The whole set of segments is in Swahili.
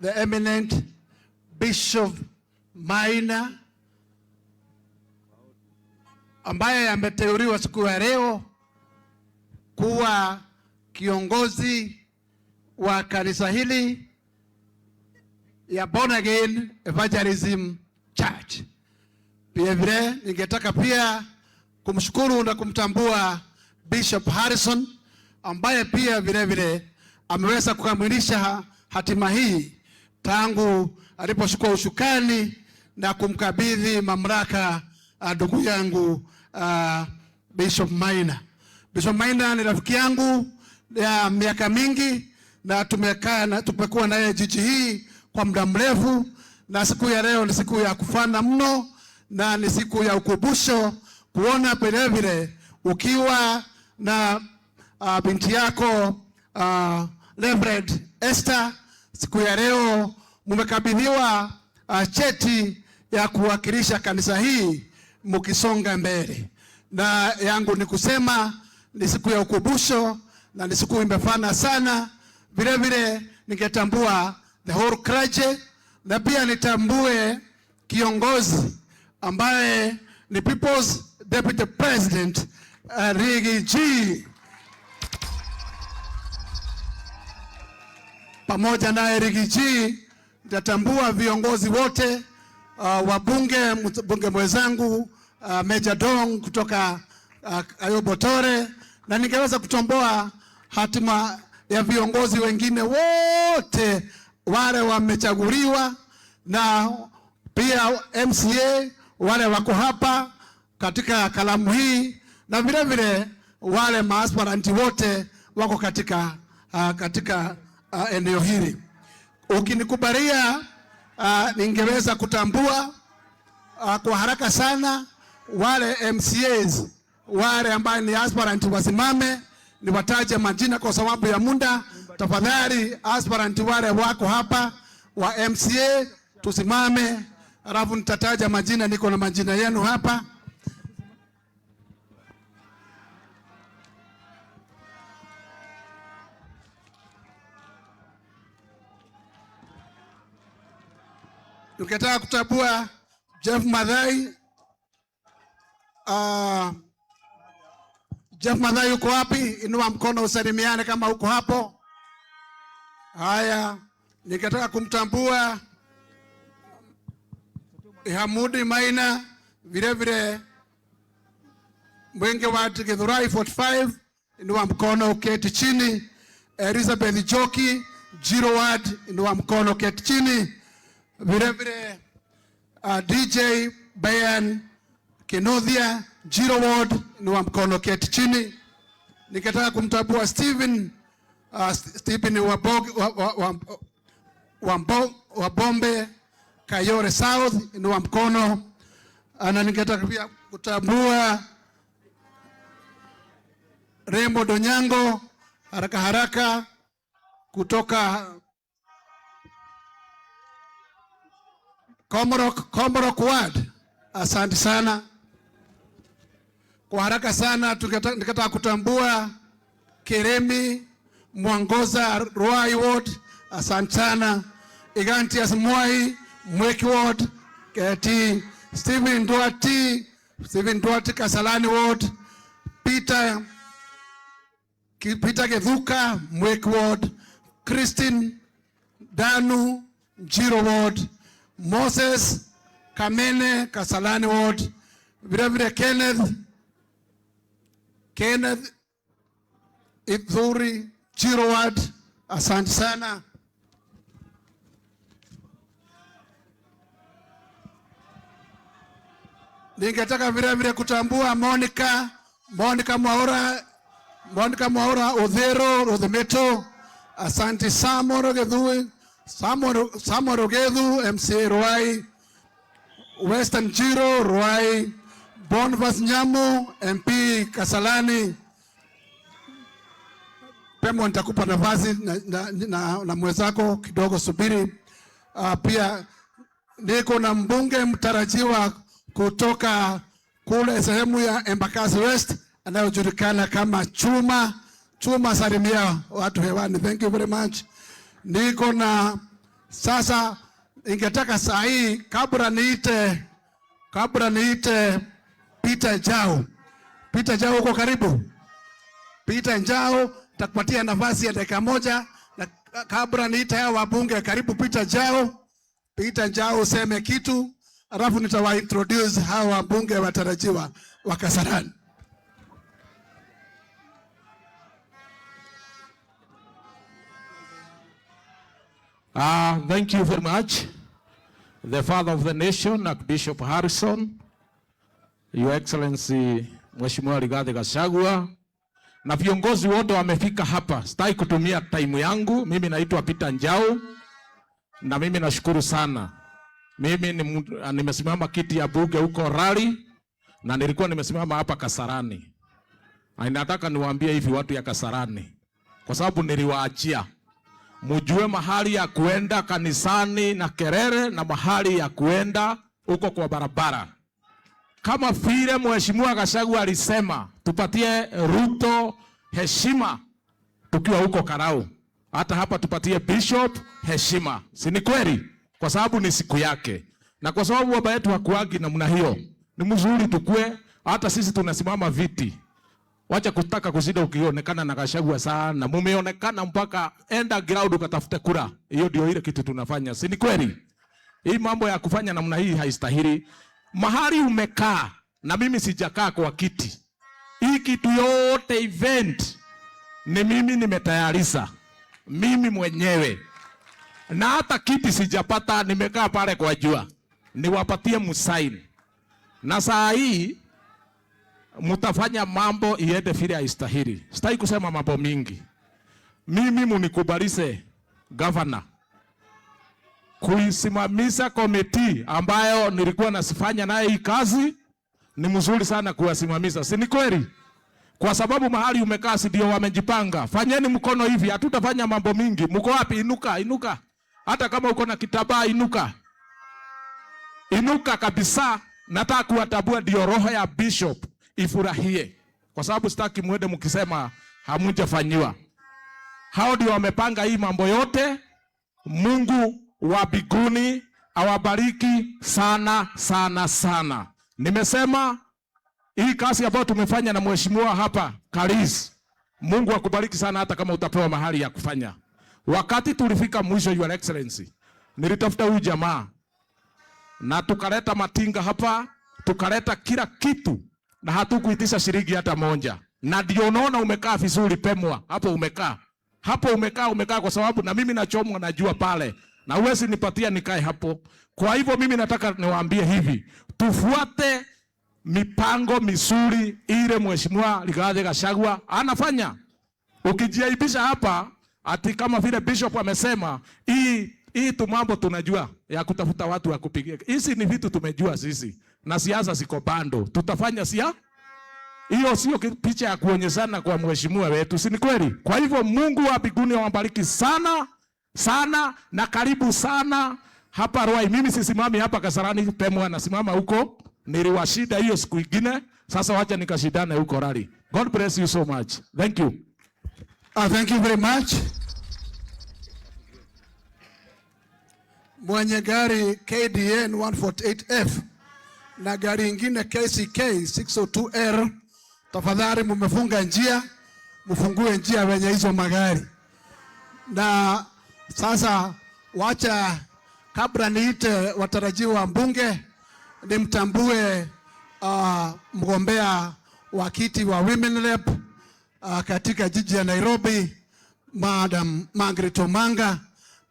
the eminent Bishop Maina ambaye ameteuliwa siku ya leo kuwa kiongozi wa kanisa hili ya Born Again Evangelism Church. Pia vile ningetaka pia kumshukuru na kumtambua Bishop Harrison ambaye pia vile vile ameweza kukamilisha hatima hii tangu alipochukua ushukani na kumkabidhi mamlaka ndugu yangu Bishop Maina. Bishop Maina ni rafiki yangu ya miaka mingi na tumekuwa naye jiji hii kwa muda mrefu, na siku ya leo ni siku ya kufana mno na ni siku ya ukumbusho kuona vile vile ukiwa na binti yako Reverend Esther, siku ya leo mmekabidhiwa cheti ya kuwakilisha kanisa hii mukisonga mbele. Na yangu ni kusema ni siku ya ukumbusho na ni siku imefana sana. Vile vile ningetambua the whole clergy na pia nitambue kiongozi ambaye ni People's Deputy President Riggy G. Pamoja na Riggy G nitatambua viongozi wote wabunge, bunge mwenzangu Major Dong kutoka Ayobotore, na ningeweza kutomboa hatima ya viongozi wengine wote wale wamechaguliwa na pia MCA wale wako hapa katika kalamu hii, na vile vile wale maaspiranti wote wako katika eneo hili. Ukinikubalia ningeweza kutambua kwa haraka sana wale MCAs wale ambao ni aspirant wasimame, niwataje majina kwa sababu ya muda. Tafadhali aspirant wale wako hapa wa MCA tusimame, alafu nitataja majina, niko na majina yenu hapa. Tukitaka kutambua Jeff Madhai. Jeff Madhai uko wapi? Inua mkono usalimiane kama uko hapo. Haya, nikataka kumtambua Hamudi Maina, vile vile Mwenge wa Githurai 45, inua mkono uketi chini. Elizabeth Joki, Jiro Ward, inua mkono uketi chini. Vile vile DJ Bayan Kenothia, Jiro Ward, inua mkono uketi chini. Nikataka kumtambua Stephen wa Bombe Kayore South, inua mkono. Na ningetaka pia kutambua Remo Donyango haraka haraka kutoka Komorok Ward. Asante sana. Kwa haraka sana nikataka kutambua Keremi Mwangoza Ruai Ward. Asante sana. Igantias Mwai Mweki Ward. Keti Stephen Duarte Kasalani Ward. Peter Gethuka Mweki Ward. Christine Danu Jiro Ward. Moses Kamene Kasalani Ward. Vile vile Kenneth Ithuri Jiro Ward. Asante sana. Ningetaka vile vile kutambua Monica Mwaura Odhero Odhemeto. Asante Samoro Gedhu MCA Ruai. Western Jiro Ruai. Boniface Nyamu MP Kasalani. Pemo nitakupa nafasi na mwenzako kidogo, subiri. Pia niko na mbunge mtarajiwa kutoka kule sehemu ya Embakasi West anayojulikana kama Chuma. Salimia watu hewani. Thank you very much. Niko na Sasa ingetaka saa hii kabla niite Peter Njau. Peter Njau uko karibu? Peter Njau, takupatia nafasi ya dakika moja na kabla niite hao wabunge. Karibu Peter Njau. Peter Njau useme kitu, alafu nitawa introduce hao wabunge watarajiwa wa Kasarani. Thank you very much, the father of the nation, Archbishop Harrison, Your Excellency Mheshimiwa Rigathi Gachagua, na viongozi wote wamefika hapa. Sitaki kutumia time yangu. Mimi naitwa Peter Njau na mimi nashukuru sana. Mimi nimesimama kiti ya bunge huko Rari na nilikuwa nimesimama hapa Kasarani. Nataka niwaambie hivi watu ya Kasarani, kwa sababu niliwaachia mujue mahali ya kuenda kanisani na kerere na mahali ya kuenda huko kwa barabara. Kama vile Mheshimiwa Gachagua alisema tupatie Ruto heshima tukiwa huko Karau, hata hapa tupatie Bishop heshima. Si ni kweli? Kwa sababu ni siku yake. Na kwa sababu baba yetu hakuagi namna hiyo, ni mzuri tukue hata sisi tunasimama viti. Wacha kutaka kuzida ukionekana na Gachagua sana. Mumeonekana mpaka enda ground ukatafute kura. Hiyo ndio ile kitu tunafanya. Si ni kweli? Hii mambo ya kufanya namna hii haistahili. Mahali umekaa na mimi sijakaa kwa kiti. Hii kitu yote event ni mimi nimetayarisha. Mimi mwenyewe. Na hata kiti sijapata, nimekaa pale kwa jua. Niwapatie msaini. Na saa hii mutafanya mambo iende vile haistahili. Sitaki kusema mambo mingi. Mimi munikubalise governor kuisimamisha komiti ambayo nilikuwa nasifanya naye hii kazi. Ni mzuri sana kuwasimamisha. Si ni kweli? Kwa sababu mahali umekaa si ndio wamejipanga. Fanyeni mkono hivi, hatutafanya mambo mingi. Mko wapi? Inuka. Hata kama uko na kitabaa inuka. Inuka kabisa. Nataka kuwatabua ndio roho ya bishop ifurahie. Kwa sababu sitaki muende mkisema hamujafanywa. Hao ndio wamepanga hii mambo yote. Mungu wa mbinguni awabariki sana sana sana. Nimesema hii kazi ambayo tumefanya na mheshimiwa hapa Karis, Mungu akubariki sana hata kama utapewa mahali ya kufanya. Wakati tulifika mwisho, Your Excellency, nilitafuta huyu jamaa na tukaleta matinga hapa, tukaleta kila kitu na hatukuitisha shilingi hata moja. Na ndio unaona umekaa vizuri Pemwa. Hapo umekaa. Hapo umekaa kwa sababu na mimi nachomwa najua pale. Na uwezi nipatia nikae hapo. Kwa hivyo mimi nataka niwaambie hivi, tufuate mipango misuri ile Mheshimiwa Rigathi Gachagua anafanya. Ukijiaibisha hapa ati kama vile Bishop amesema, hii tu mambo tunajua ya kutafuta watu wa kupigia. Hizi ni vitu tumejua sisi. Na siasa ziko bando. Tutafanya siasa? Hiyo sio picha ya kuonyeshana kwa mheshimiwa wetu. Si ni kweli? Kwa hivyo Mungu wa mbinguni awabariki sana sana na karibu sana hapa Ruai. Mimi sisimami hapa Kasarani Pemwa, nasimama huko. Niliwashida hiyo siku nyingine. Sasa wacha nikashidane huko Rari. God bless you so much. Thank you. Thank you very much. Mwenye gari KDN 148F na gari ingine KCK 602R, tafadhali mumefunga njia, mufungue njia wenye hizo magari. Na sasa wacha kabla niite watarajiwa mbunge, nimtambue mgombea wa kiti wa Women Rep katika jiji ya Nairobi, Madam Margaret Omanga.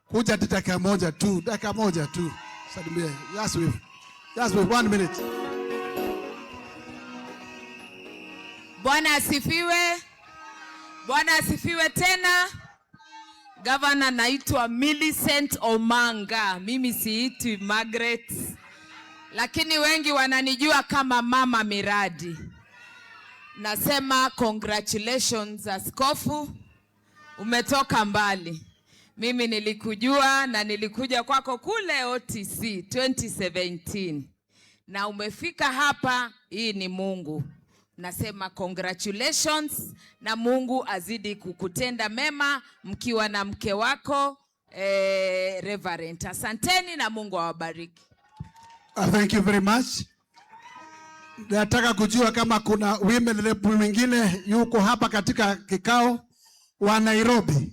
Kuja dakika moja tu. Salimie. Just with 1 minute. Bwana asifiwe. Bwana asifiwe tena. Governor, naitwa Millicent Omanga. Mimi siitwi Margaret, lakini wengi wananijua kama Mama Miradi. Nasema congratulations askofu, umetoka mbali. Mimi nilikujua na nilikuja kwako kule OTC 2017. Na umefika hapa, hii ni Mungu. Nasema congratulations na Mungu azidi kukutenda mema mkiwa na mke wako Reverend. Asanteni na Mungu awabariki. Thank you very much. Nataka kujua kama kuna women rep mwingine yuko hapa katika kikao wa Nairobi.